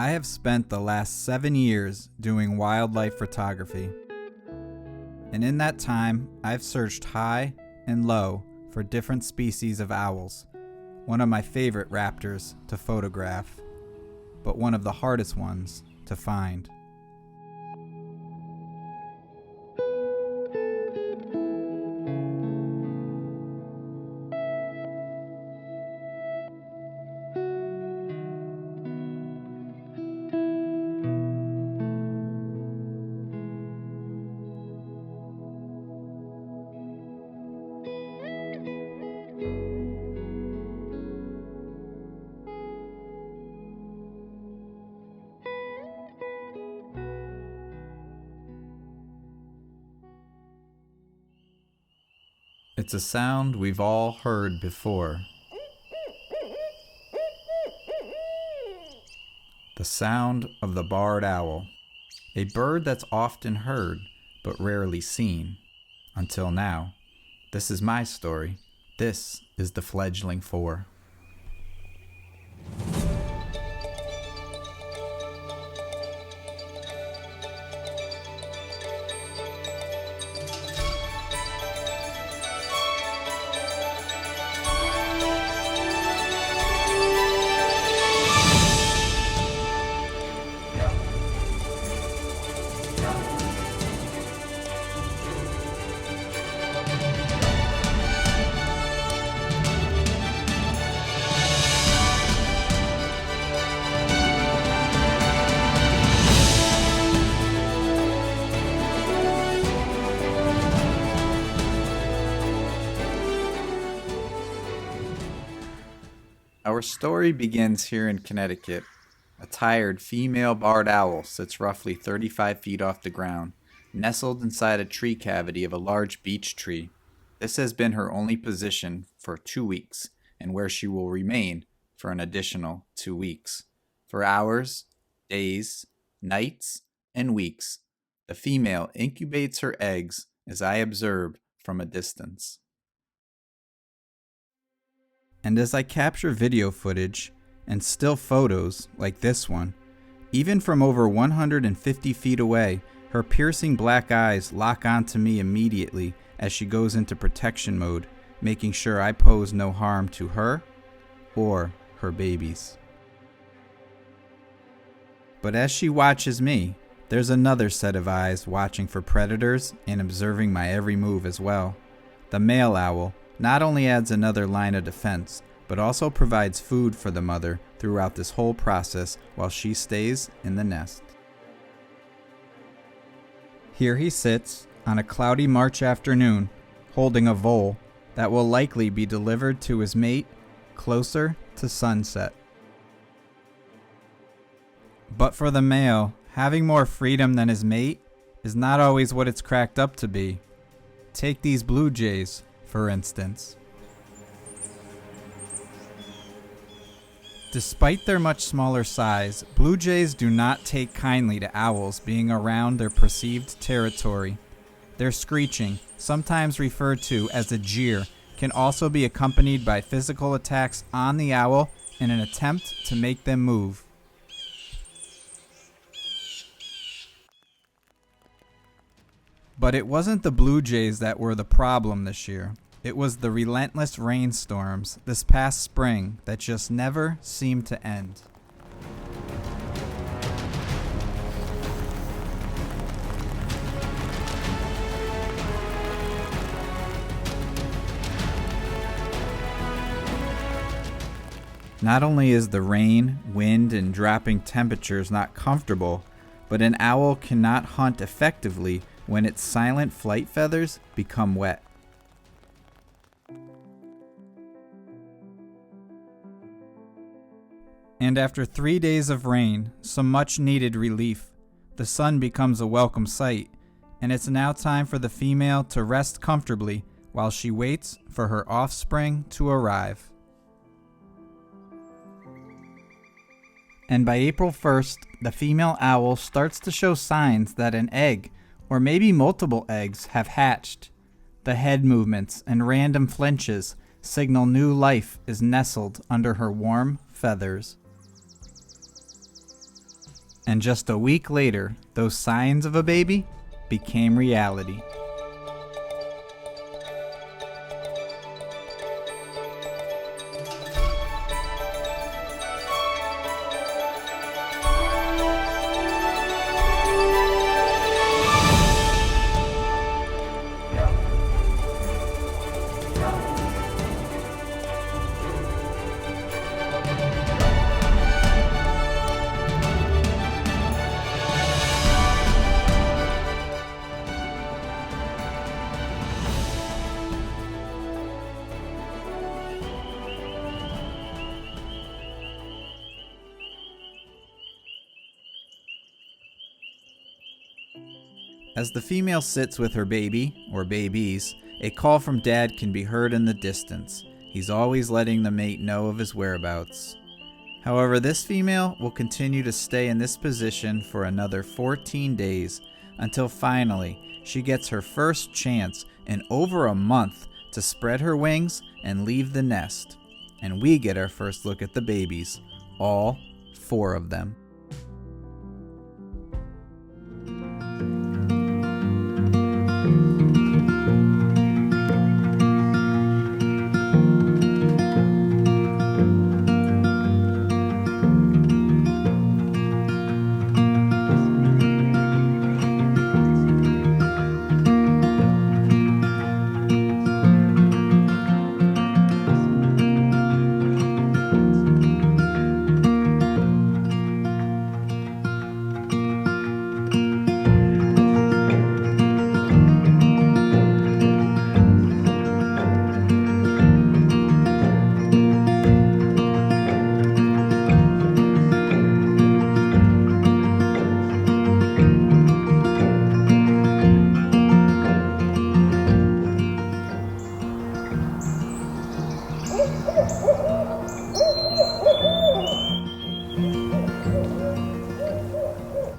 I have spent the last 7 years doing wildlife photography. And in that time, I've searched high and low for different species of owls, one of my favorite raptors to photograph, but one of the hardest ones to find. It's a sound we've all heard before. The sound of the barred owl, a bird that's often heard but rarely seen. Until now. This is my story. This is the Fledgling 4. Our story begins here in Connecticut. A tired female barred owl sits roughly 35 feet off the ground, nestled inside a tree cavity of a large beech tree. This has been her only position for 2 weeks, and where she will remain for an additional 2 weeks. For hours, days, nights, and weeks, the female incubates her eggs as I observe from a distance. And as I capture video footage and still photos like this one, even from over 150 feet away, her piercing black eyes lock onto me immediately as she goes into protection mode, making sure I pose no harm to her or her babies. But as she watches me, there's another set of eyes watching for predators and observing my every move as well. The male owl not only adds another line of defense, but also provides food for the mother throughout this whole process while she stays in the nest. Here he sits on a cloudy March afternoon, holding a vole that will likely be delivered to his mate closer to sunset. But for the male, having more freedom than his mate is not always what it's cracked up to be. Take these blue jays, for instance. Despite their much smaller size, blue jays do not take kindly to owls being around their perceived territory. Their screeching, sometimes referred to as a jeer, can also be accompanied by physical attacks on the owl in an attempt to make them move. But it wasn't the blue jays that were the problem this year. It was the relentless rainstorms this past spring that just never seemed to end. Not only is the rain, wind, and dropping temperatures not comfortable, but an owl cannot hunt effectively when its silent flight feathers become wet. And after 3 days of rain, some much needed relief, the sun becomes a welcome sight, and it's now time for the female to rest comfortably while she waits for her offspring to arrive. And by April 1st, the female owl starts to show signs that an egg, or maybe multiple eggs, have hatched. The head movements and random flinches signal new life is nestled under her warm feathers. And just a week later, those signs of a baby became reality. As the female sits with her baby, or babies, a call from Dad can be heard in the distance. He's always letting the mate know of his whereabouts. However, this female will continue to stay in this position for another 14 days until finally she gets her first chance in over a month to spread her wings and leave the nest. And we get our first look at the babies, all 4 of them.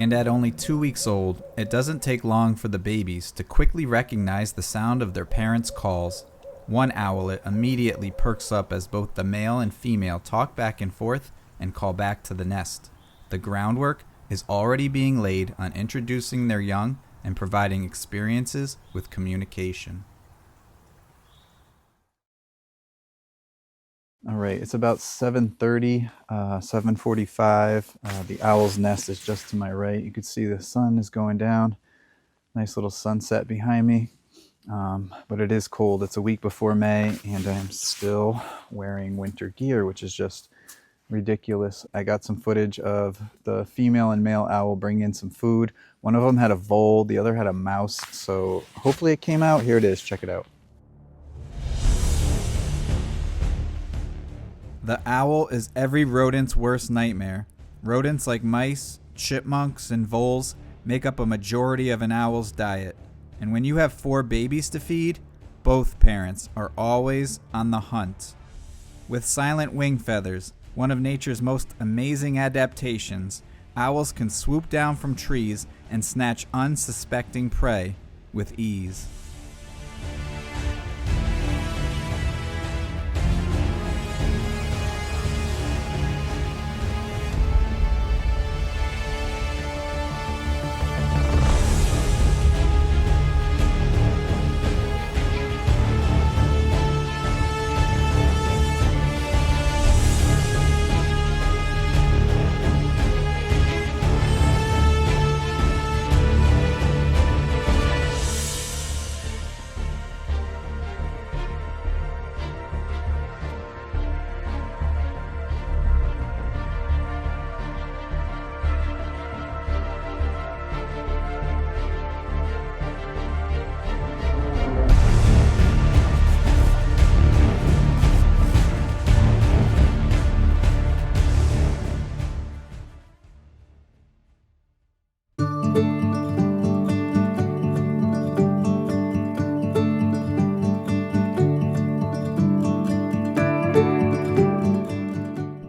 And at only 2 weeks old, it doesn't take long for the babies to quickly recognize the sound of their parents' calls. One owlet immediately perks up as both the male and female talk back and forth and call back to the nest. The groundwork is already being laid on introducing their young and providing experiences with communication. All right, it's about 7:30, 7:45. The owl's nest is just to my right. You can see the sun is going down. Nice little sunset behind me. But it is cold. It's a week before May, and I'm still wearing winter gear, which is just ridiculous. I got some footage of the female and male owl bring in some food. One of them had a vole, the other had a mouse. So hopefully it came out. Here it is. Check it out. The owl is every rodent's worst nightmare. Rodents like mice, chipmunks, and voles make up a majority of an owl's diet. And when you have 4 babies to feed, both parents are always on the hunt. With silent wing feathers, one of nature's most amazing adaptations, owls can swoop down from trees and snatch unsuspecting prey with ease.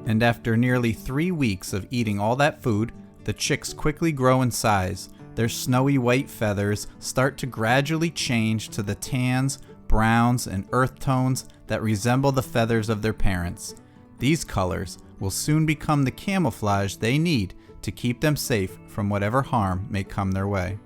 And after nearly 3 weeks of eating all that food, the chicks quickly grow in size. Their snowy white feathers start to gradually change to the tans, browns, and earth tones that resemble the feathers of their parents. These colors will soon become the camouflage they need to keep them safe from whatever harm may come their way.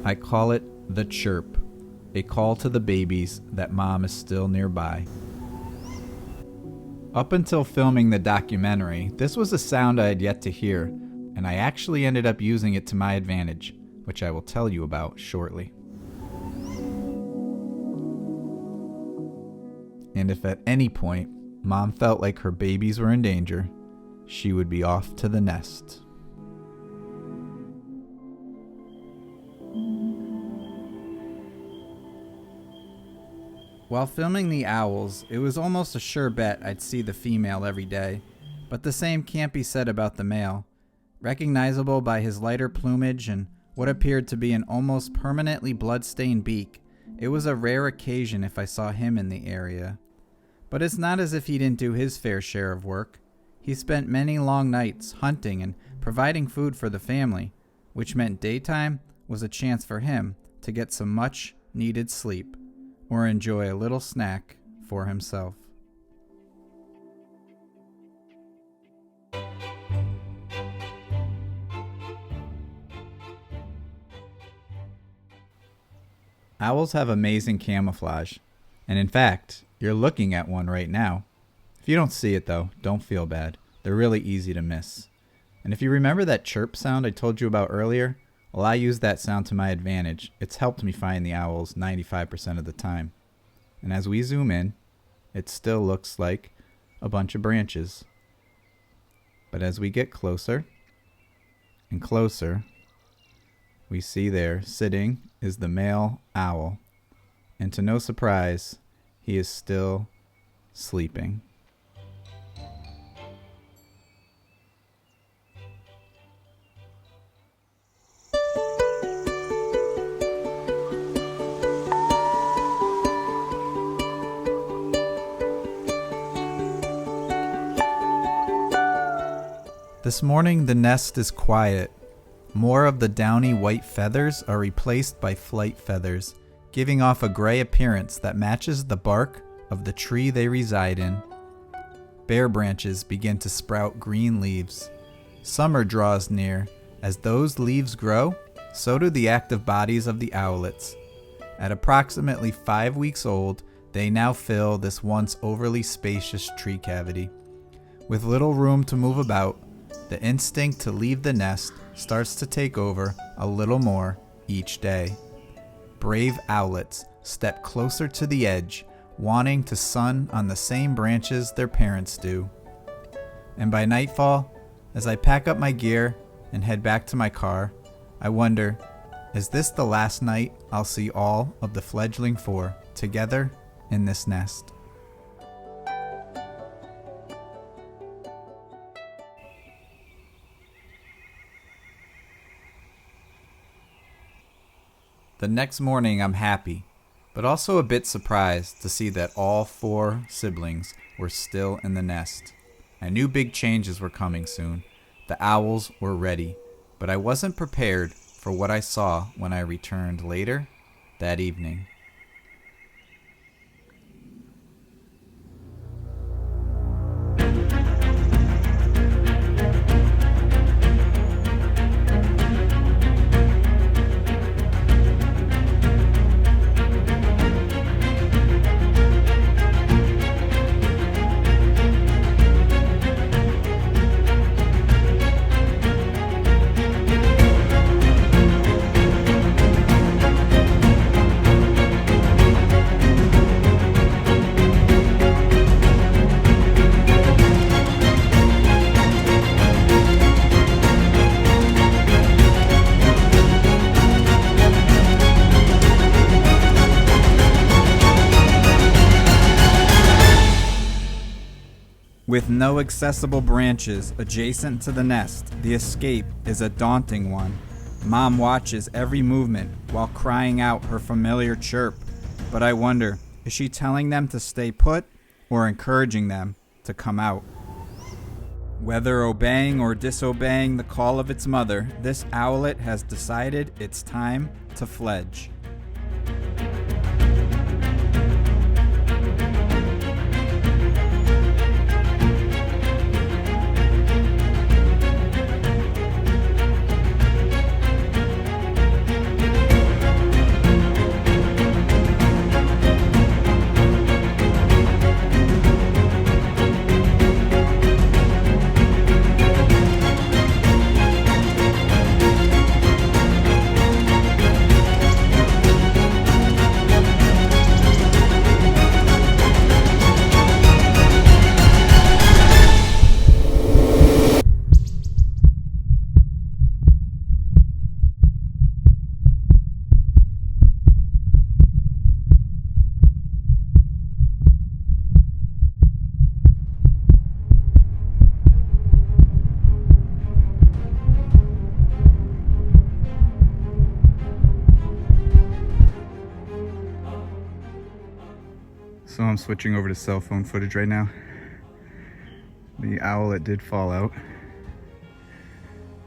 I call it the chirp, a call to the babies that mom is still nearby. Up until filming the documentary, this was a sound I had yet to hear, and I actually ended up using it to my advantage, which I will tell you about shortly. And if at any point mom felt like her babies were in danger, she would be off to the nest. While filming the owls, it was almost a sure bet I'd see the female every day, but the same can't be said about the male. Recognizable by his lighter plumage and what appeared to be an almost permanently blood-stained beak, it was a rare occasion if I saw him in the area. But it's not as if he didn't do his fair share of work. He spent many long nights hunting and providing food for the family, which meant daytime was a chance for him to get some much-needed sleep, or enjoy a little snack for himself. Owls have amazing camouflage, and in fact, you're looking at one right now. If you don't see it though, don't feel bad. They're really easy to miss. And if you remember that chirp sound I told you about earlier, well, I use that sound to my advantage. It's helped me find the owls 95% of the time. And as we zoom in, it still looks like a bunch of branches. But as we get closer and closer, we see there sitting is the male owl. And to no surprise, he is still sleeping. This morning the nest is quiet. More of the downy white feathers are replaced by flight feathers, giving off a gray appearance that matches the bark of the tree they reside in. Bare branches begin to sprout green leaves. Summer draws near. As those leaves grow, so do the active bodies of the owlets. At approximately 5 weeks old, they now fill this once overly spacious tree cavity. With little room to move about, the instinct to leave the nest starts to take over a little more each day. Brave owlets step closer to the edge, wanting to sun on the same branches their parents do. And by nightfall, as I pack up my gear and head back to my car, I wonder, is this the last night I'll see all of the fledgling 4 together in this nest? The next morning I'm happy, but also a bit surprised to see that all 4 siblings were still in the nest. I knew big changes were coming soon. The owls were ready, but I wasn't prepared for what I saw when I returned later that evening. With no accessible branches adjacent to the nest, the escape is a daunting one. Mom watches every movement while crying out her familiar chirp. But I wonder, is she telling them to stay put or encouraging them to come out? Whether obeying or disobeying the call of its mother, this owlet has decided it's time to fledge. So I'm switching over to cell phone footage right now. The owlet did fall out,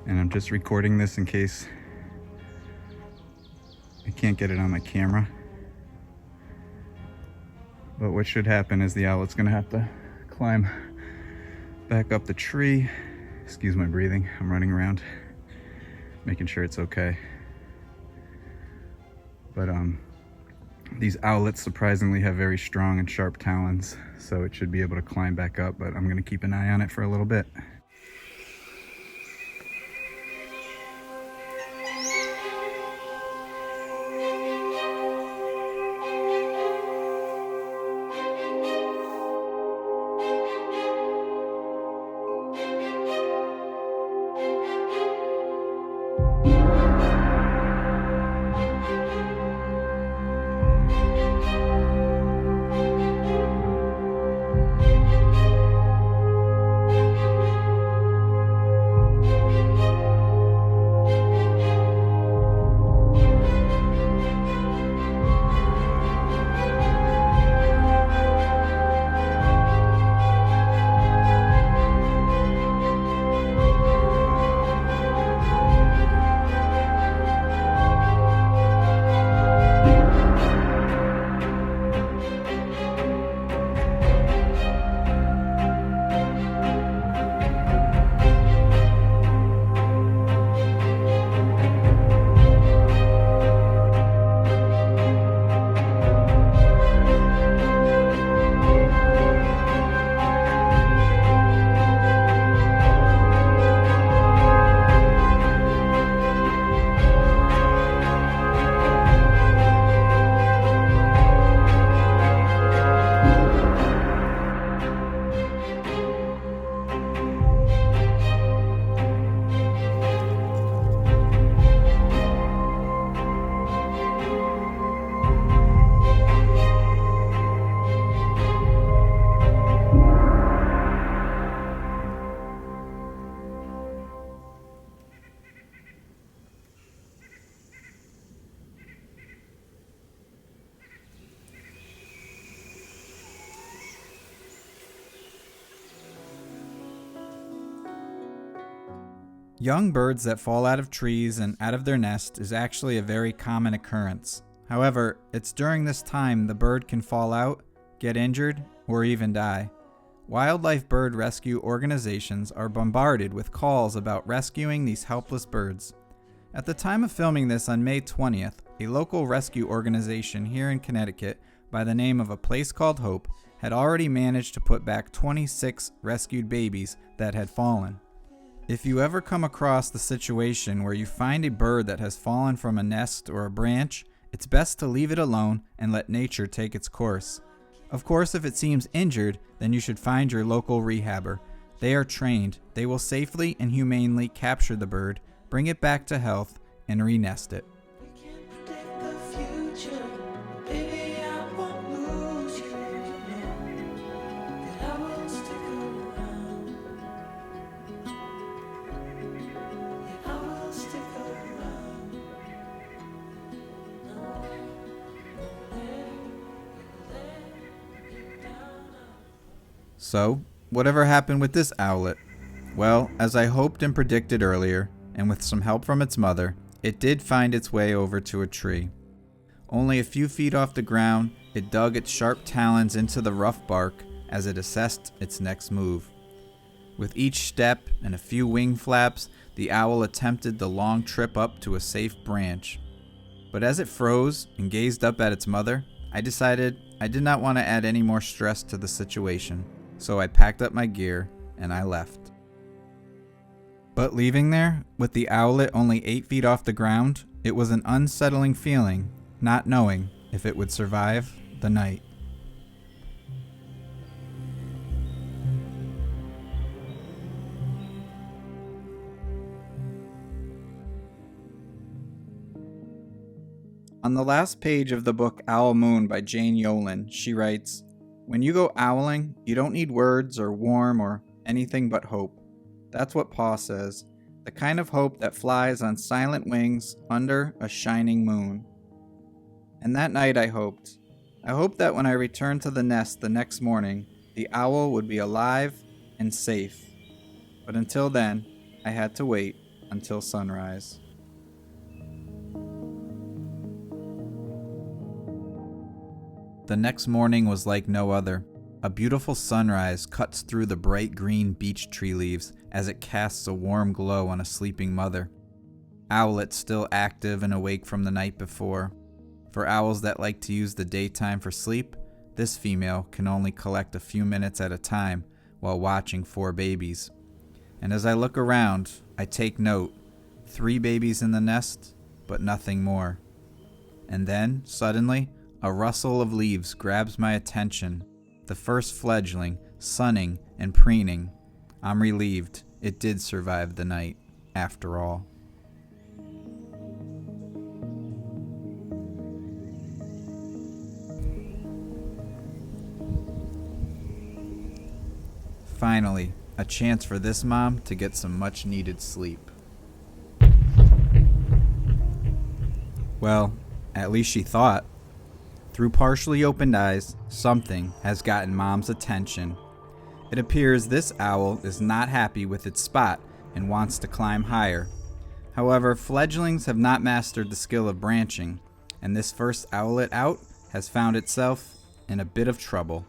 and I'm just recording this in case I can't get it on my camera. But what should happen is the owlet's gonna have to climb back up the tree. Excuse my breathing, I'm running around making sure it's okay. But these owlets surprisingly have very strong and sharp talons, so it should be able to climb back up, but I'm going to keep an eye on it for a little bit. Young birds that fall out of trees and out of their nest is actually a very common occurrence. However, it's during this time the bird can fall out, get injured, or even die. Wildlife bird rescue organizations are bombarded with calls about rescuing these helpless birds. At the time of filming this on May 20th, a local rescue organization here in Connecticut by the name of A Place Called Hope had already managed to put back 26 rescued babies that had fallen. If you ever come across the situation where you find a bird that has fallen from a nest or a branch, it's best to leave it alone and let nature take its course. Of course, if it seems injured, then you should find your local rehabber. They are trained. They will safely and humanely capture the bird, bring it back to health, and re-nest it. So, whatever happened with this owlet? Well, as I hoped and predicted earlier, and with some help from its mother, it did find its way over to a tree. Only a few feet off the ground, it dug its sharp talons into the rough bark as it assessed its next move. With each step and a few wing flaps, the owl attempted the long trip up to a safe branch. But as it froze and gazed up at its mother, I decided I did not want to add any more stress to the situation, so I packed up my gear and I left. But leaving there, with the owlet only 8 feet off the ground, it was an unsettling feeling, not knowing if it would survive the night. On the last page of the book Owl Moon by Jane Yolen, she writes, "When you go owling, you don't need words or warm or anything but hope. That's what Pa says, the kind of hope that flies on silent wings under a shining moon." And that night I hoped that when I returned to the nest the next morning, the owl would be alive and safe. But until then, I had to wait until sunrise. The next morning was like no other. A beautiful sunrise cuts through the bright green beech tree leaves as it casts a warm glow on a sleeping mother. Owlet still active and awake from the night before. For owls that like to use the daytime for sleep, this female can only collect a few minutes at a time while watching 4 babies. And as I look around, I take note, 3 babies in the nest, but nothing more. And then, suddenly, a rustle of leaves grabs my attention. The first fledgling, sunning and preening. I'm relieved it did survive the night, after all. Finally, a chance for this mom to get some much-needed sleep. Well, at least she thought. Through partially opened eyes, something has gotten Mom's attention. It appears this owl is not happy with its spot and wants to climb higher. However, fledglings have not mastered the skill of branching, and this first owlet out has found itself in a bit of trouble.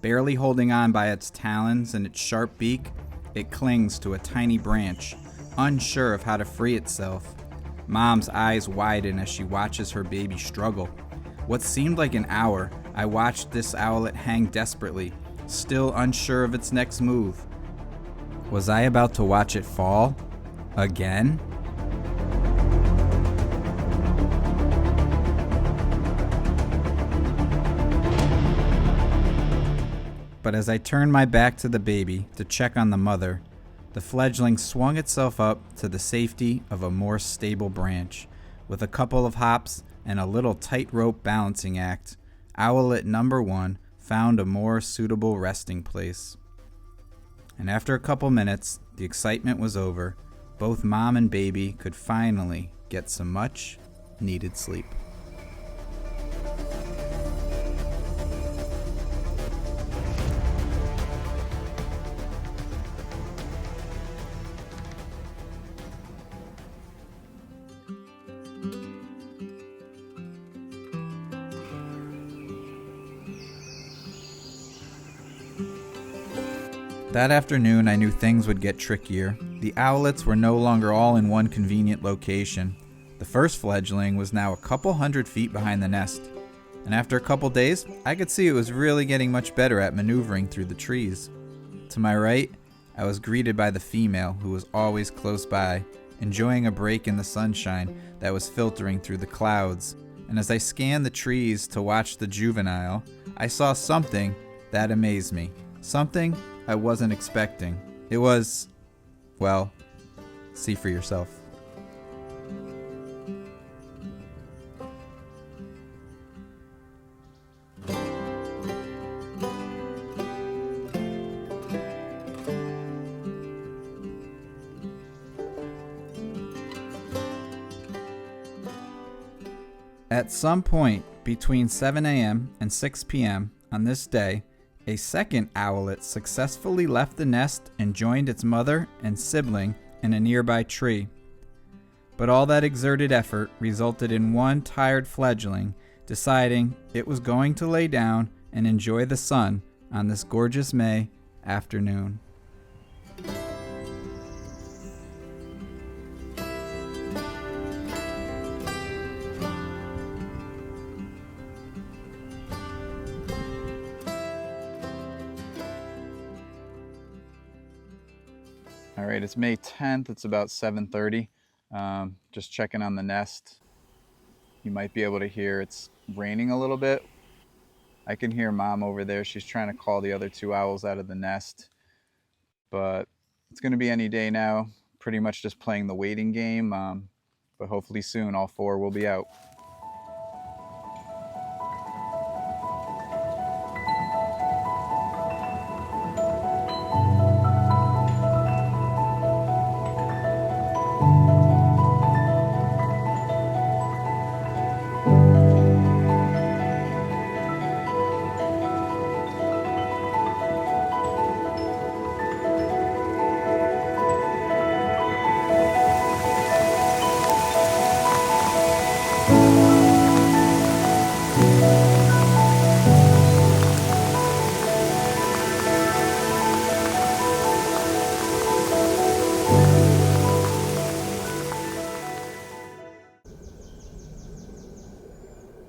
Barely holding on by its talons and its sharp beak, it clings to a tiny branch, unsure of how to free itself. Mom's eyes widen as she watches her baby struggle. What seemed like an hour, I watched this owlet hang desperately, still unsure of its next move. Was I about to watch it fall? Again? But as I turned my back to the baby to check on the mother, the fledgling swung itself up to the safety of a more stable branch. With a couple of hops and a little tightrope balancing act, owlet number 1 found a more suitable resting place. And after a couple minutes, the excitement was over. Both mom and baby could finally get some much needed sleep. That afternoon, I knew things would get trickier. The owlets were no longer all in one convenient location. The first fledgling was now a couple hundred feet behind the nest. And after a couple days, I could see it was really getting much better at maneuvering through the trees. To my right, I was greeted by the female, who was always close by, enjoying a break in the sunshine that was filtering through the clouds. And as I scanned the trees to watch the juvenile, I saw something that amazed me. Something I wasn't expecting. It was, well, see for yourself. At some point between 7 a.m. and 6 p.m. on this day, a second owlet successfully left the nest and joined its mother and sibling in a nearby tree. But all that exerted effort resulted in one tired fledgling deciding it was going to lay down and enjoy the sun on this gorgeous May afternoon. All right, it's May 10th. It's about 7:30. Just checking on the nest. You might be able to hear it's raining a little bit. I can hear Mom over there. She's trying to call the other two owls out of the nest. But it's going to be any day now. Pretty much just playing the waiting game. But hopefully soon all four will be out.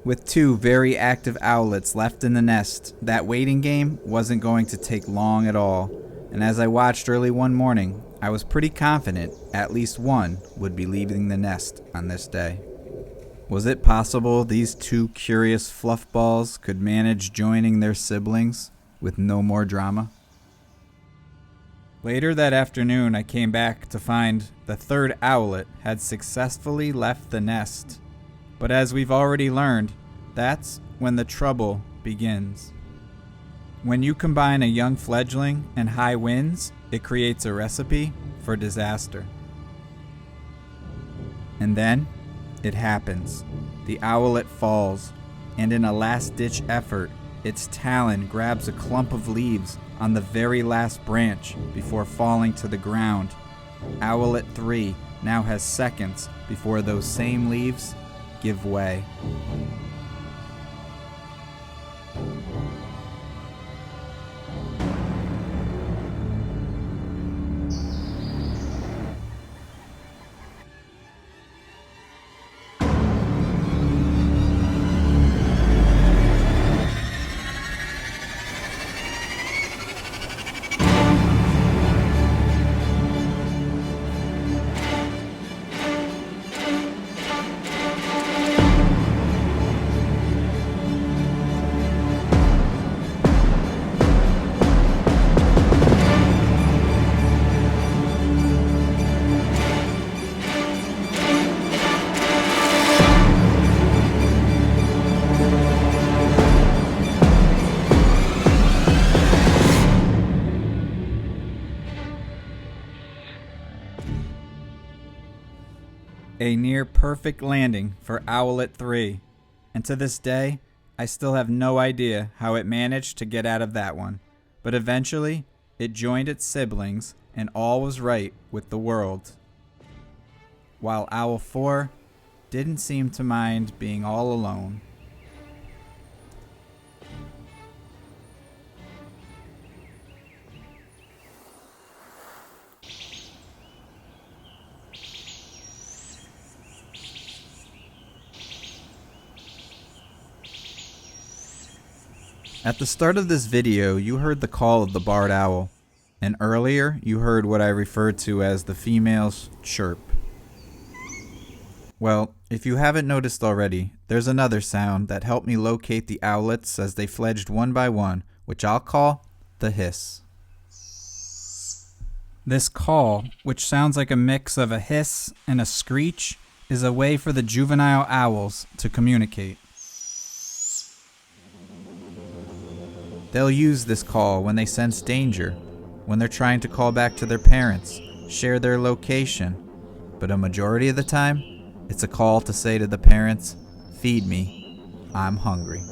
With two very active owlets left in the nest, that waiting game wasn't going to take long at all, and as I watched early one morning, I was pretty confident at least one would be leaving the nest on this day. Was it possible these two curious fluffballs could manage joining their siblings with no more drama? Later that afternoon, I came back to find the third owlet had successfully left the nest. But as we've already learned, that's when the trouble begins. When you combine a young fledgling and high winds, it creates a recipe for disaster. And then, it happens. The owlet falls, and in a last-ditch effort, its talon grabs a clump of leaves on the very last branch before falling to the ground. Owlet 3 now has seconds before those same leaves give way. A near perfect landing for Owlet 3, and to this day, I still have no idea how it managed to get out of that one, but eventually, it joined its siblings and all was right with the world. While Owl 4 didn't seem to mind being all alone. At the start of this video, you heard the call of the barred owl, and earlier you heard what I referred to as the female's chirp. Well, if you haven't noticed already, there's another sound that helped me locate the owlets as they fledged one by one, which I'll call the hiss. This call, which sounds like a mix of a hiss and a screech, is a way for the juvenile owls to communicate. They'll use this call when they sense danger, when they're trying to call back to their parents, share their location, but a majority of the time, it's a call to say to the parents, "Feed me, I'm hungry."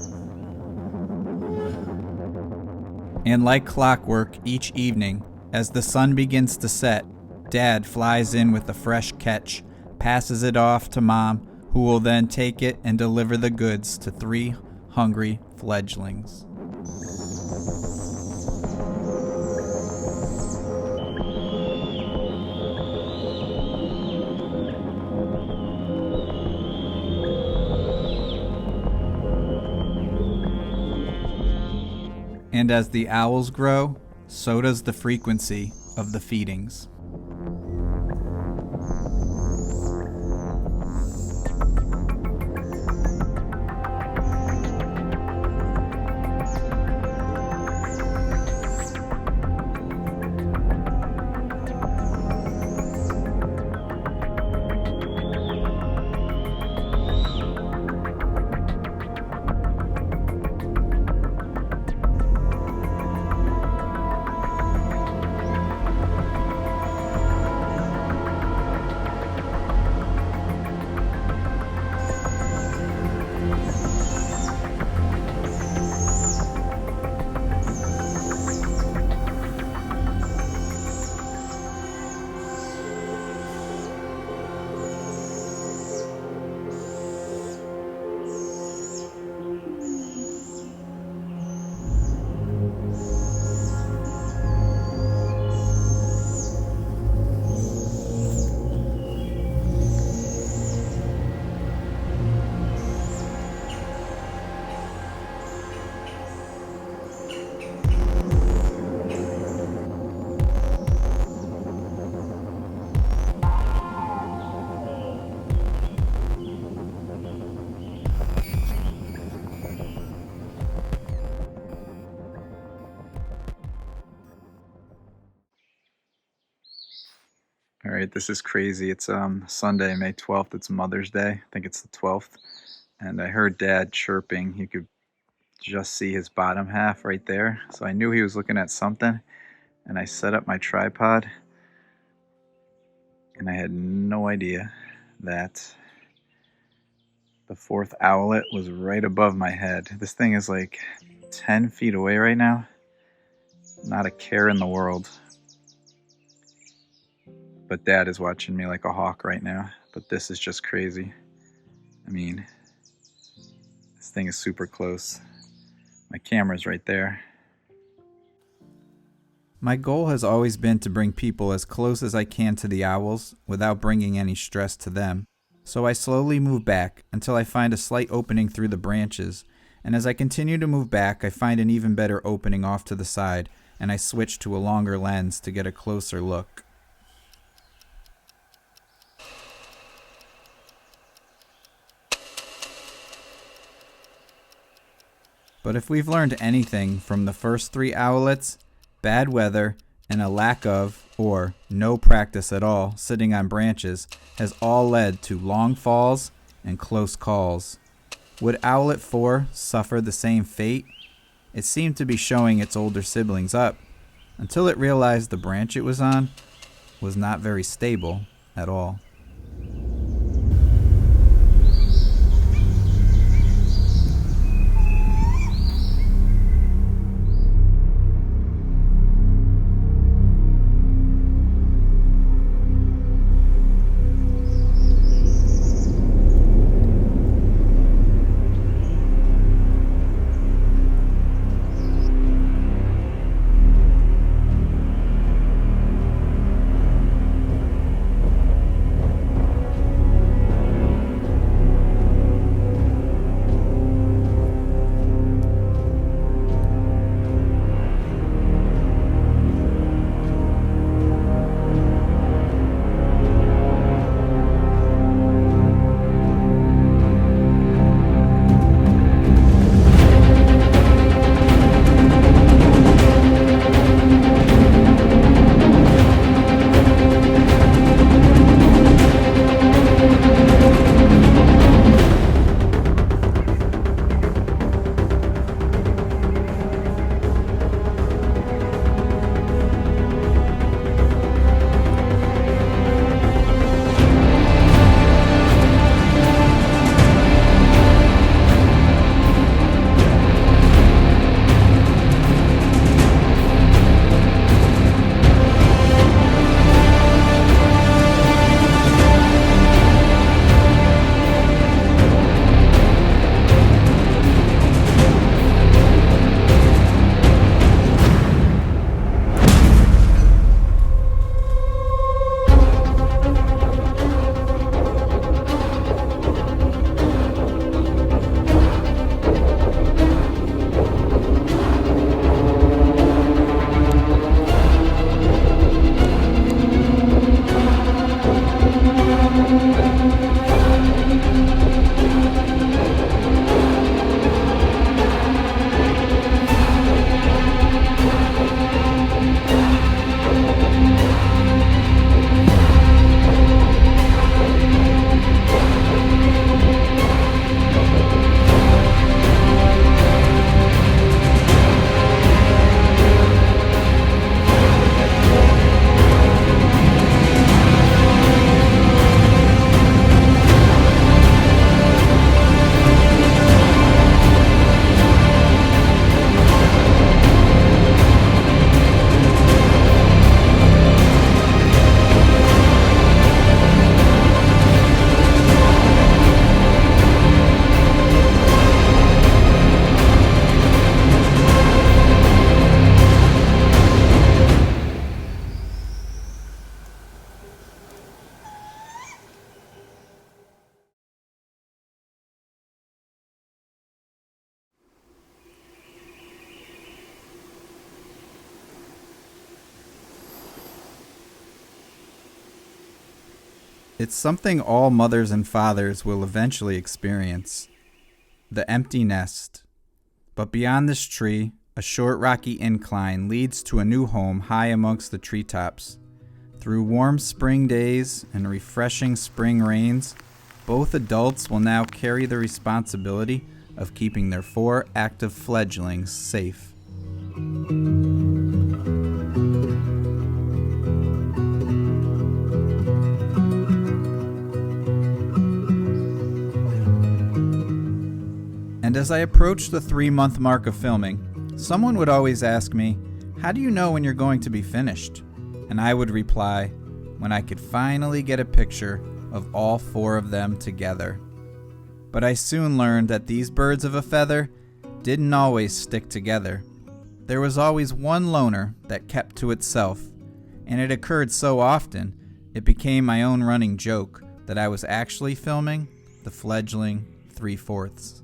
And like clockwork each evening, as the sun begins to set, Dad flies in with a fresh catch, passes it off to Mom, who will then take it and deliver the goods to 3 hungry fledglings. And as the owls grow, so does the frequency of the feedings. All right, this is crazy. It's Sunday, May 12th. It's Mother's Day. I think it's the 12th. And I heard Dad chirping. You could just see his bottom half right there. So I knew he was looking at something. And I set up my tripod. And I had no idea that the 4th owlet was right above my head. This thing is like 10 feet away right now. Not a care in the world. But Dad is watching me like a hawk right now. But this is just crazy. I mean, this thing is super close. My camera's right there. My goal has always been to bring people as close as I can to the owls without bringing any stress to them. So I slowly move back until I find a slight opening through the branches. And as I continue to move back, I find an even better opening off to the side, and I switch to a longer lens to get a closer look. But if we've learned anything from the first 3 owlets, bad weather and a lack of, or no practice at all, sitting on branches has all led to long falls and close calls. Would Owlet 4 suffer the same fate? It seemed to be showing its older siblings up, until it realized the branch it was on was not very stable at all. It's something all mothers and fathers will eventually experience. The empty nest. But beyond this tree, a short rocky incline leads to a new home high amongst the treetops. Through warm spring days and refreshing spring rains, both adults will now carry the responsibility of keeping their 4 active fledglings safe. And as I approached the 3-month mark of filming, someone would always ask me, "How do you know when you're going to be finished?" And I would reply, "When I could finally get a picture of all 4 of them together." But I soon learned that these birds of a feather didn't always stick together. There was always one loner that kept to itself, and it occurred so often, it became my own running joke that I was actually filming the fledgling 3/4.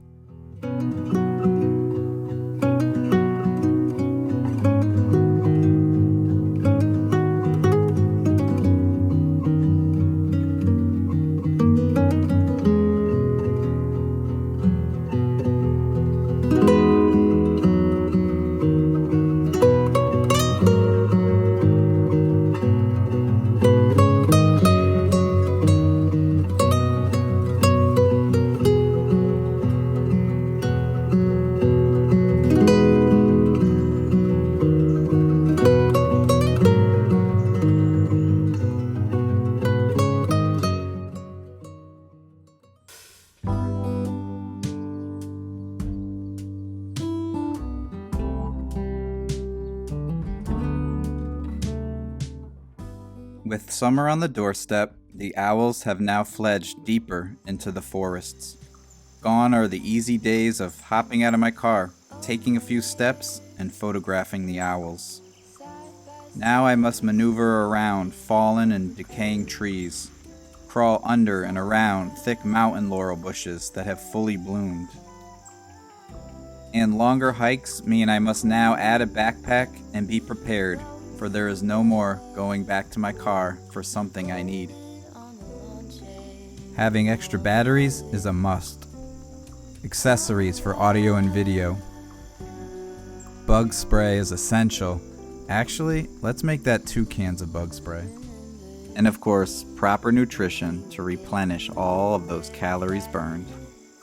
With summer on the doorstep, the owls have now fledged deeper into the forests. Gone are the easy days of hopping out of my car, taking a few steps, and photographing the owls. Now I must maneuver around fallen and decaying trees, crawl under and around thick mountain laurel bushes that have fully bloomed. And longer hikes mean I must now add a backpack and be prepared, for there is no more going back to my car for something I need. Having extra batteries is a must. Accessories for audio and video. Bug spray is essential. Actually, let's make that 2 cans of bug spray. And of course, proper nutrition to replenish all of those calories burned.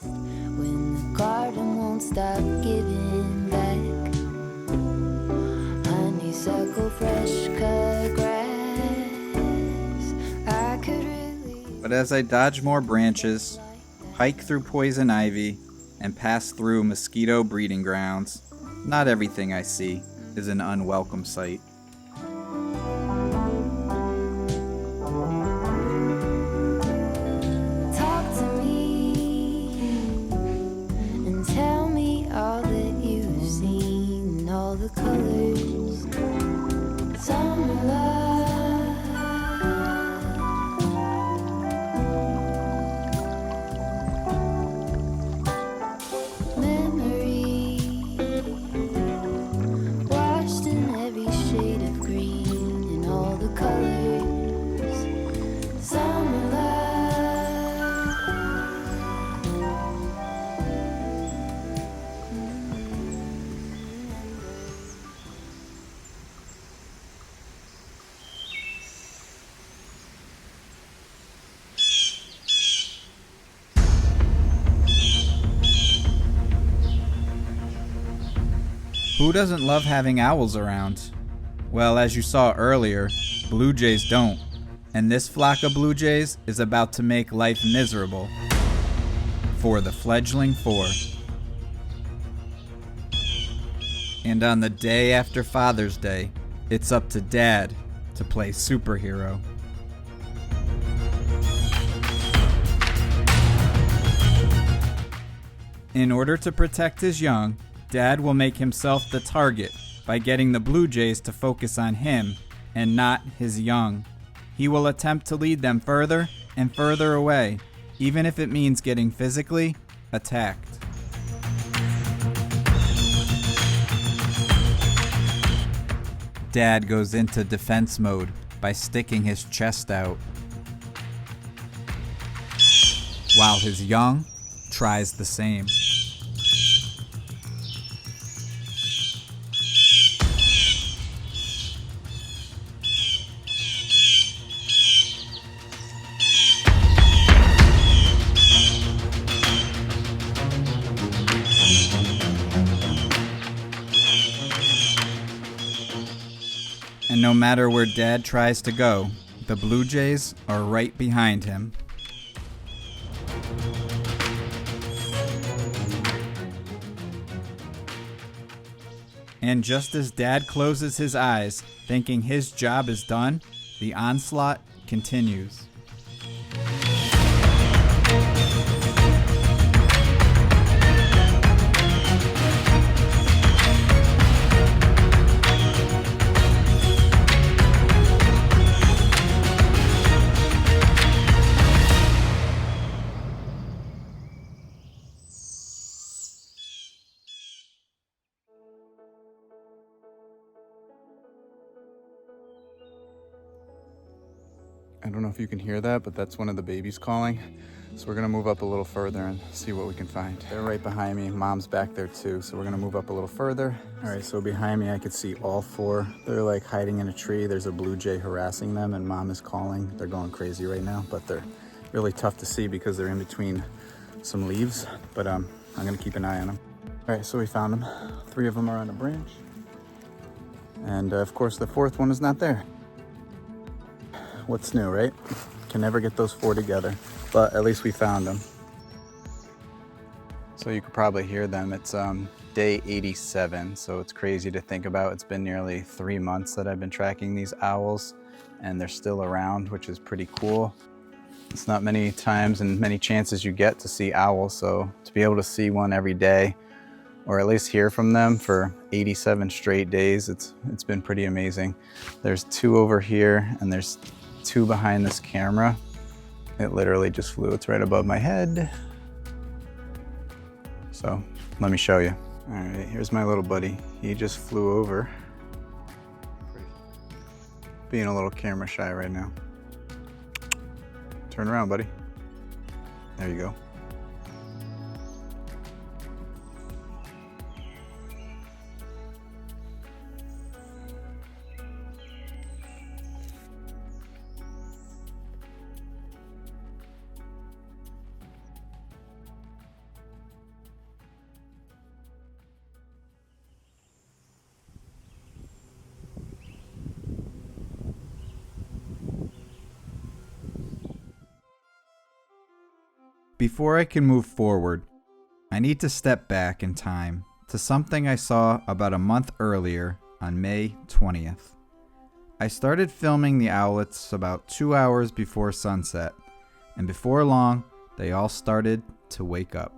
When the garden won't stop giving back, honeysuckle, fresh cut grass, I could really. But as I dodge more branches, hike through poison ivy, and pass through mosquito breeding grounds, not everything I see is an unwelcome sight. Talk to me and tell me all that you've seen, all the colors, summer love. Washed in every shade of green and all the colors, summer love. Who doesn't love having owls around? Well, as you saw earlier, blue jays don't. And this flock of blue jays is about to make life miserable for the fledgling 4. And on the day after Father's Day, it's up to Dad to play superhero. In order to protect his young, Dad will make himself the target by getting the blue jays to focus on him and not his young. He will attempt to lead them further and further away, even if it means getting physically attacked. Dad goes into defense mode by sticking his chest out. while his young tries the same. And no matter where Dad tries to go, the Blue Jays are right behind him. And just as Dad closes his eyes, thinking his job is done, the onslaught continues. I don't know if you can hear that, but that's one of the babies calling. So we're gonna move up a little further and see what we can find. They're right behind me. Mom's back there too. So we're gonna move up a little further. All right, so behind me, I could see all four. They're like hiding in a tree. There's a blue jay harassing them and Mom is calling. They're going crazy right now, but they're really tough to see because they're in between some leaves. But I'm gonna keep an eye on them. All right, so we found them. 3 of them are on a branch. And of course, the 4th one is not there. What's new, right? Can never get those 4 together, but at least we found them. So you could probably hear them. It's day 87, so it's crazy to think about. It's been nearly 3 months that I've been tracking these owls, and they're still around, which is pretty cool. It's not many times and many chances you get to see owls, so to be able to see one every day, or at least hear from them for 87 straight days, it's been pretty amazing. There's 2 over here, and there's 2 behind this camera. It literally just flew. It's right above my head. So let me show you. All right, here's my little buddy. He just flew over. Being a little camera shy right now. Turn around, buddy. There you go. Before I can move forward, I need to step back in time to something I saw about a month earlier on May 20th. I started filming the owlets about 2 hours before sunset, and before long, they all started to wake up.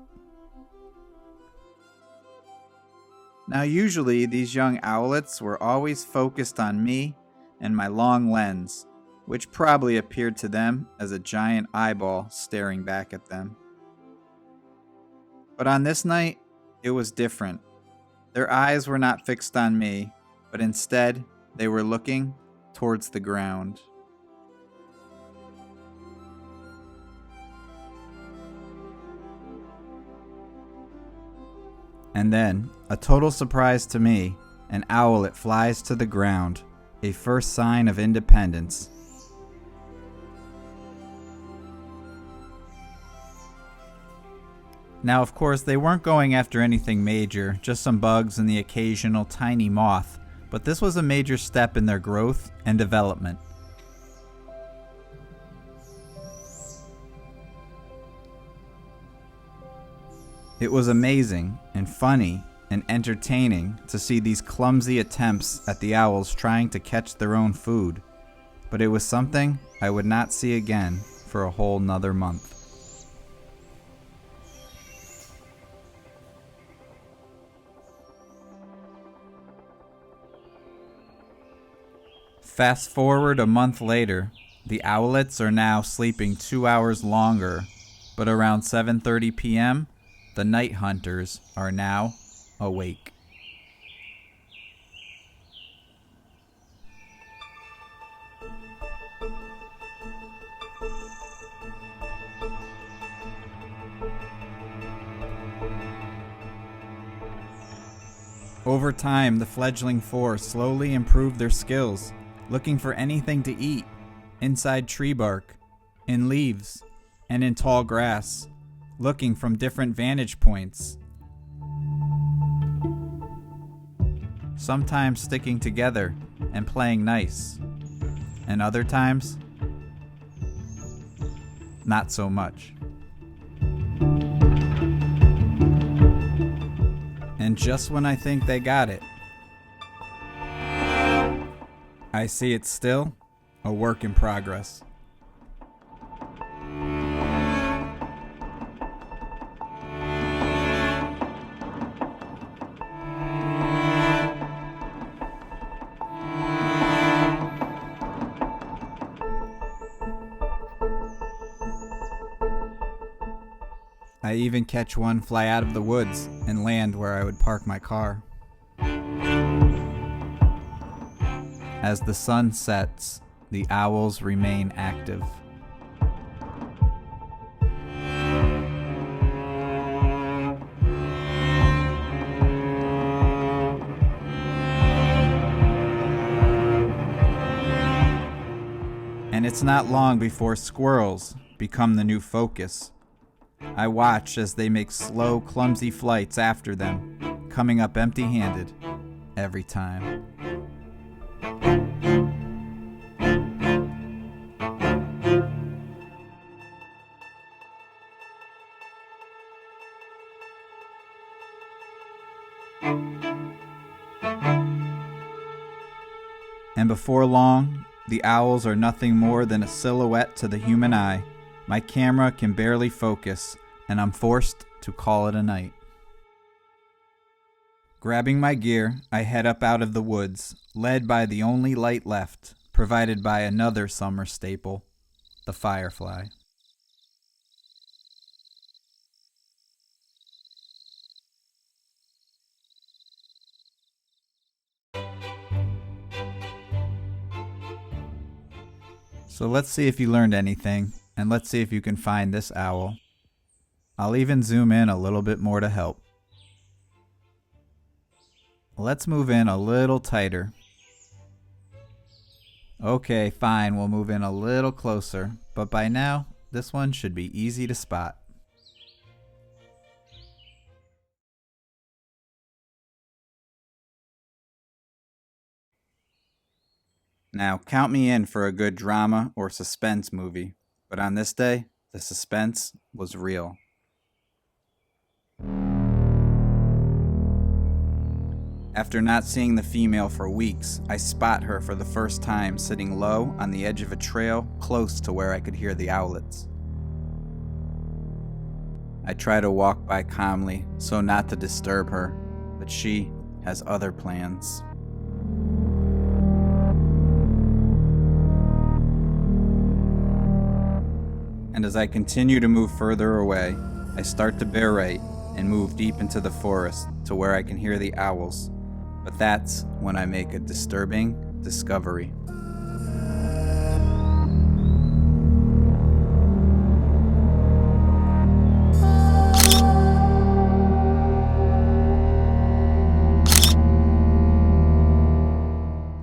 Now usually these young owlets were always focused on me and my long lens, which probably appeared to them as a giant eyeball staring back at them. But on this night, it was different. Their eyes were not fixed on me, but instead, they were looking towards the ground. And then, a total surprise to me, an owlet flies to the ground, a first sign of independence. Now, of course, they weren't going after anything major, just some bugs and the occasional tiny moth, but this was a major step in their growth and development. It was amazing and funny and entertaining to see these clumsy attempts at the owls trying to catch their own food, but it was something I would not see again for a whole nother month. Fast forward a month later, the owlets are now sleeping 2 hours longer, but around 7:30 p.m., the night hunters are now awake. Over time, the fledgling four slowly improved their skills, looking for anything to eat, inside tree bark, in leaves, and in tall grass, looking from different vantage points. Sometimes sticking together and playing nice, and other times, not so much. And just when I think they got it, I see it's still a work in progress. I even catch one fly out of the woods and land where I would park my car. As the sun sets, the owls remain active. And it's not long before squirrels become the new focus. I watch as they make slow, clumsy flights after them, coming up empty-handed every time. And before long, the owls are nothing more than a silhouette to the human eye. My camera can barely focus, and I'm forced to call it a night. Grabbing my gear, I head up out of the woods, led by the only light left, provided by another summer staple, the firefly. So let's see if you learned anything, and let's see if you can find this owl. I'll even zoom in a little bit more to help. Let's move in a little tighter. Okay, fine, we'll move in a little closer, but by now, this one should be easy to spot. Now, count me in for a good drama or suspense movie, but on this day, the suspense was real. After not seeing the female for weeks, I spot her for the first time sitting low on the edge of a trail close to where I could hear the owlets. I try to walk by calmly so not to disturb her, but she has other plans. And as I continue to move further away, I start to bear right and move deep into the forest to where I can hear the owls. But that's when I make a disturbing discovery.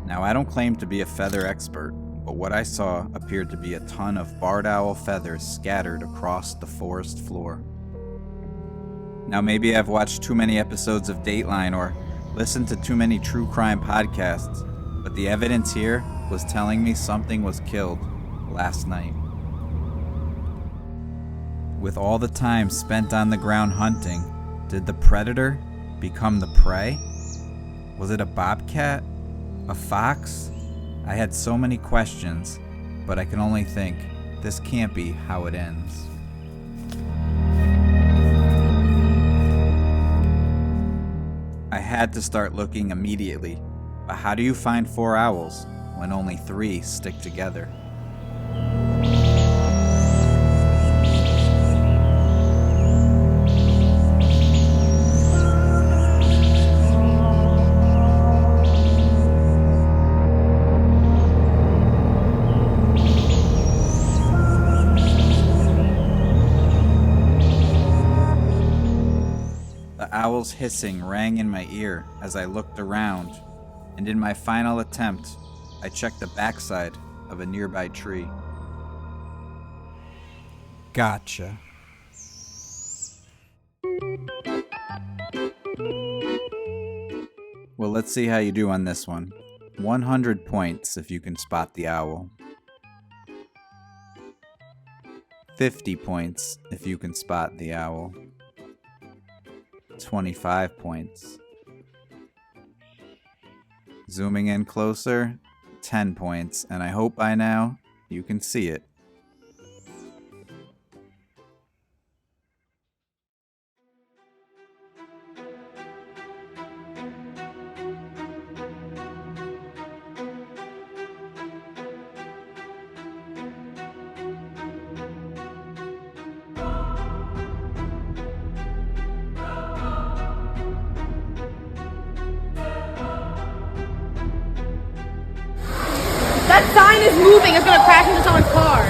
Now, I don't claim to be a feather expert, but what I saw appeared to be a ton of barred owl feathers scattered across the forest floor. Now, maybe I've watched too many episodes of Dateline or listened to too many true crime podcasts, but the evidence here was telling me something was killed last night. With all the time spent on the ground hunting, did the predator become the prey? Was it a bobcat? A fox? I had so many questions, but I can only think, this can't be how it ends. I had to start looking immediately, but how do you find 4 owls when only 3 stick together? owl's hissing rang in my ear as I looked around, and in my final attempt, I checked the backside of a nearby tree. Gotcha. Well, let's see how you do on this one. 100 points if you can spot the owl. 50 points if you can spot the owl. 25 points. Zooming in closer, 10 points, and I hope by now you can see it. That sign is moving. It's gonna crash into someone's car.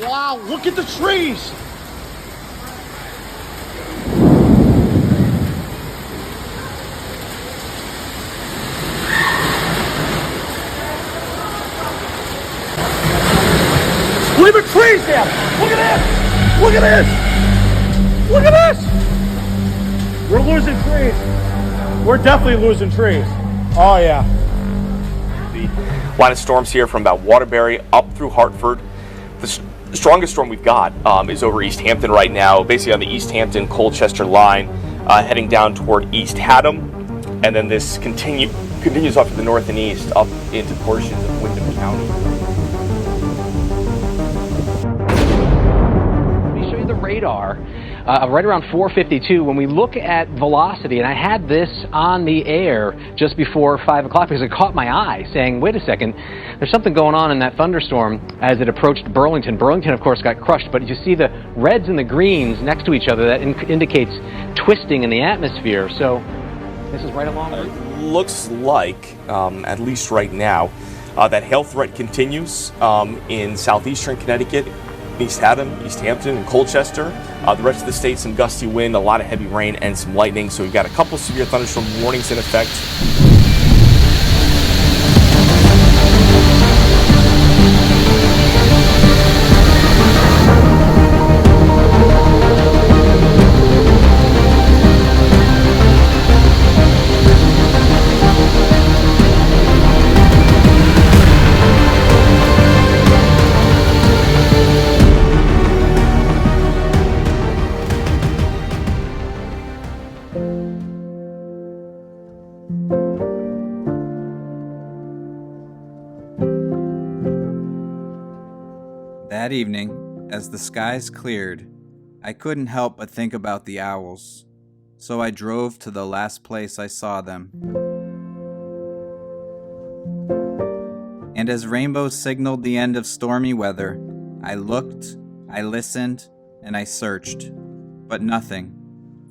Wow, look at the trees! Leave the trees there! Look at this! Look at this! Look at this! We're losing trees. We're definitely losing trees. Oh yeah. Line of storms here from about Waterbury up through Hartford. The strongest storm we've got is over East Hampton right now, basically on the East Hampton-Colchester line, heading down toward East Haddam, and then this continues off to the north and east up into portions of Windham County. Let me show you the radar. Right around 4:52, when we look at velocity, and I had this on the air just before 5 o'clock because it caught my eye, saying, wait a second, there's something going on in that thunderstorm as it approached Burlington. Burlington, of course, got crushed, but you see the reds and the greens next to each other. That indicates twisting in the atmosphere. So this is right along. Looks like, at least right now, that hail threat continues in southeastern Connecticut, East Haddam, East Hampton, and Colchester. The rest of the state, some gusty wind, a lot of heavy rain, and some lightning. So we've got a couple severe thunderstorm warnings in effect. That evening, as the skies cleared, I couldn't help but think about the owls, so I drove to the last place I saw them. And as rainbows signaled the end of stormy weather, I looked, I listened, and I searched, but nothing.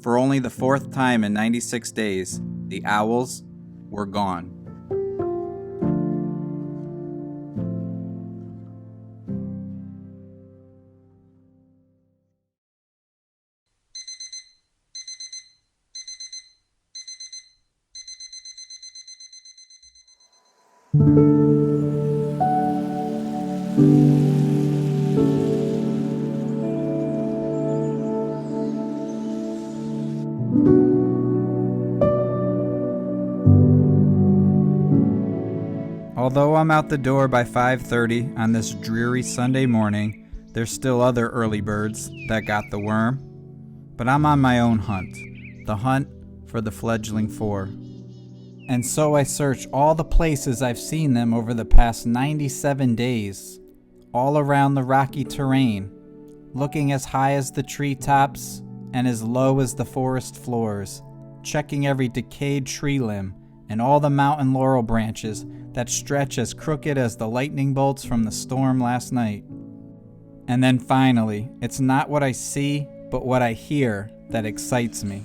For only the fourth time in 96 days, the owls were gone. Although I'm out the door by 5:30 on this dreary Sunday morning, there's still other early birds that got the worm. But I'm on my own hunt, the hunt for the fledgling 4. And so I search all the places I've seen them over the past 97 days, all around the rocky terrain, looking as high as the treetops and as low as the forest floors, checking every decayed tree limb and all the mountain laurel branches that stretch as crooked as the lightning bolts from the storm last night. And then finally, it's not what I see, but what I hear that excites me.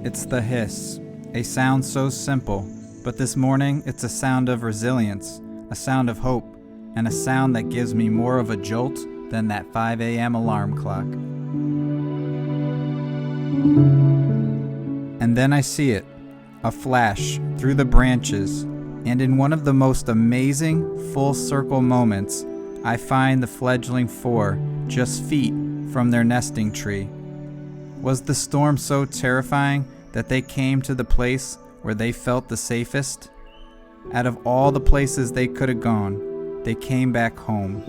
It's the hiss, a sound so simple, but this morning it's a sound of resilience, a sound of hope, and a sound that gives me more of a jolt than that 5 a.m. alarm clock. And then I see it, a flash through the branches, and in one of the most amazing full circle moments, I find the fledgling 4 just feet from their nesting tree. Was the storm so terrifying that they came to the place where they felt the safest? Out of all the places they could have gone, they came back home.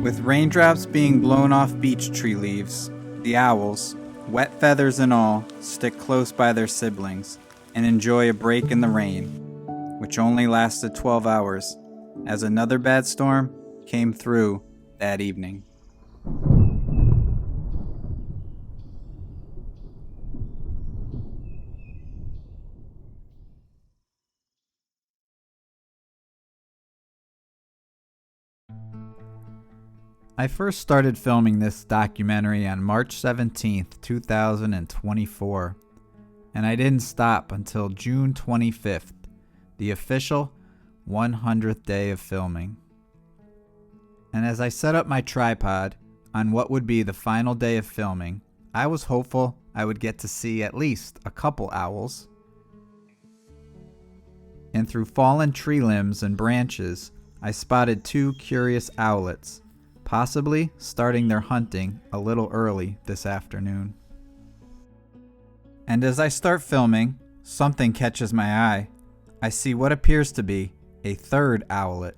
With raindrops being blown off beech tree leaves, the owls, wet feathers and all, stick close by their siblings and enjoy a break in the rain, which only lasted 12 hours, as another bad storm came through that evening. I first started filming this documentary on March 17th, 2024, and I didn't stop until June 25th, the official 100th day of filming. And as I set up my tripod on what would be the final day of filming, I was hopeful I would get to see at least a couple owls. And through fallen tree limbs and branches, I spotted 2 curious owlets, possibly starting their hunting a little early this afternoon. And as I start filming, something catches my eye. I see what appears to be a 3rd owlet.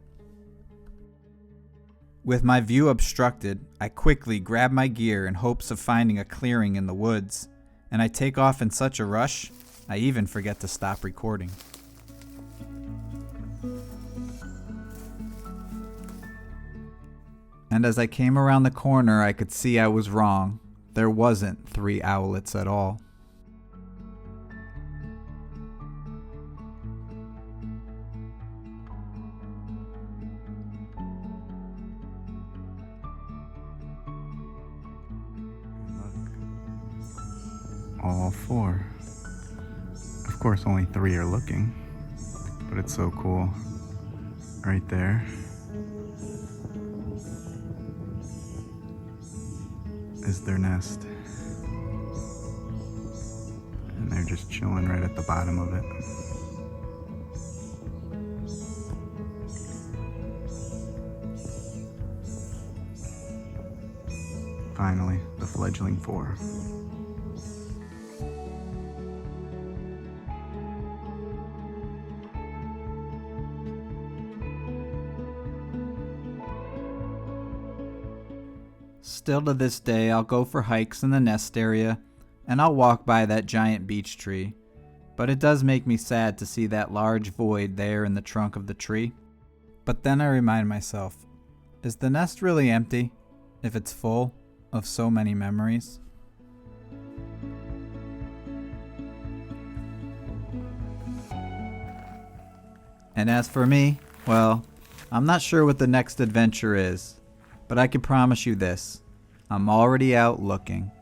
With my view obstructed, I quickly grab my gear in hopes of finding a clearing in the woods, and I take off in such a rush, I even forget to stop recording. And as I came around the corner, I could see I was wrong. There wasn't 3 owlets at all. All 4. Of course, only 3 are looking, but it's so cool. Right there is their nest, and they're just chilling right at the bottom of it. Finally, the fledgling 4. Still to this day, I'll go for hikes in the nest area, and I'll walk by that giant beech tree. But it does make me sad to see that large void there in the trunk of the tree. But then I remind myself, is the nest really empty if it's full of so many memories? And as for me, well, I'm not sure what the next adventure is, but I can promise you this, I'm already out looking.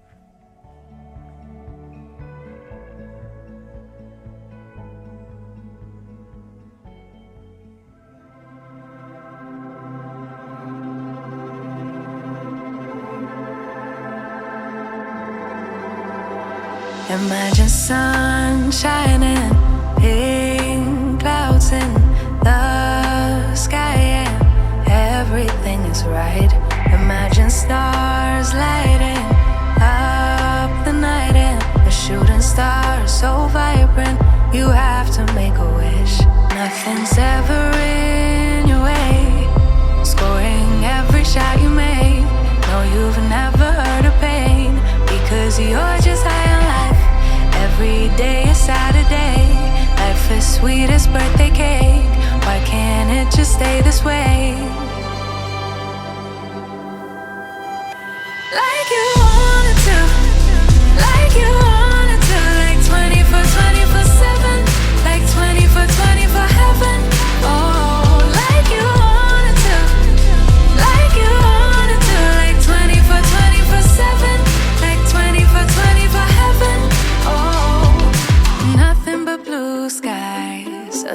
Imagine sun shining, pink clouds in the sky, and everything is right. Imagine stars lighting up the night, and a shooting star so vibrant, you have to make a wish. Nothing's ever in your way, scoring every shot you make. No, you've never heard of pain, because you're just high on life. Every day is Saturday. Life is sweet as birthday cake. Why can't it just stay this way? Like you wanted to, like you wanted to, like 24/7, like 24/24 heaven.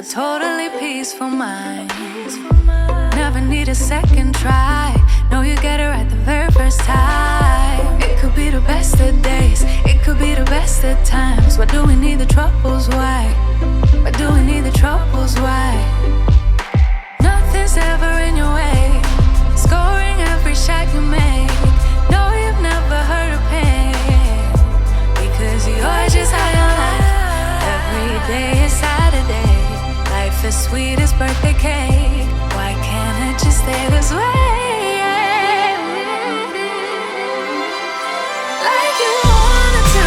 totally peaceful mind. Never need a second try. No, you get it right the very first time. It could be the best of days, it could be the best of times. Why do we need the troubles? Why? Why do we need the troubles? Why? Nothing's ever in your way. Scoring every shot you make. No, you've never heard of pain, because you're just high on life. Every day is Saturday. Life is sweet as birthday cake. Why can't it just stay this way? Like you wanted to,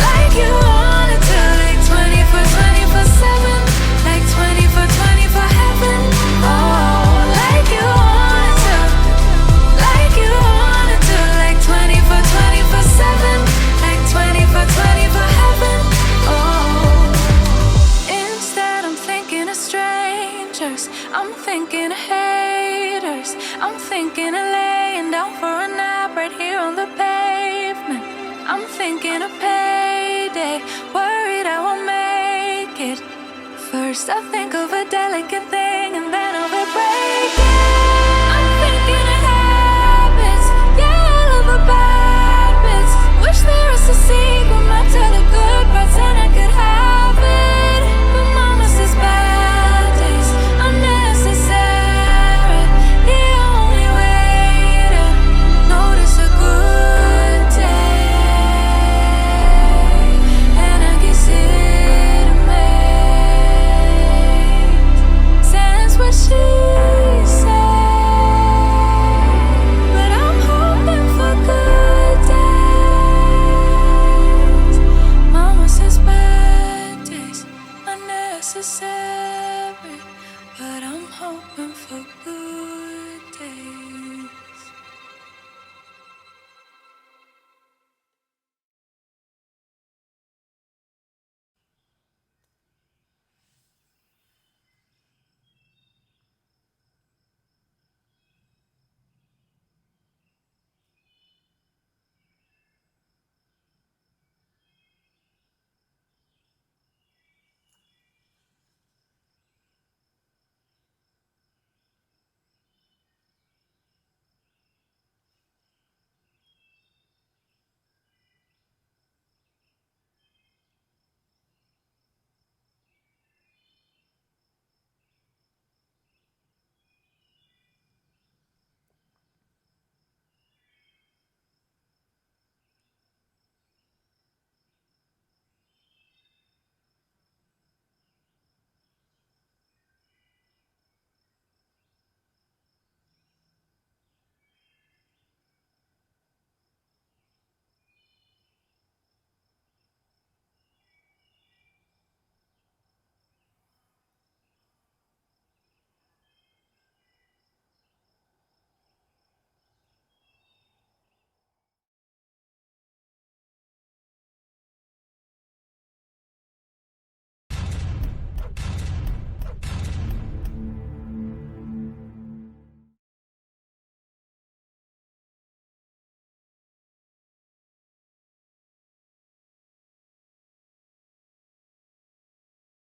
like you wanted to, like 24/7, like 24/24 heaven. Oh, like you wanted to, like you wanted to, like 24/7, like 24/24 heaven. Oh, instead I'm thinking of strangers, I'm thinking of haters, I'm thinking of laying down for a nap right here on the pavement. I'm thinking of payday, worried I won't make it. First I think of a delicate thing.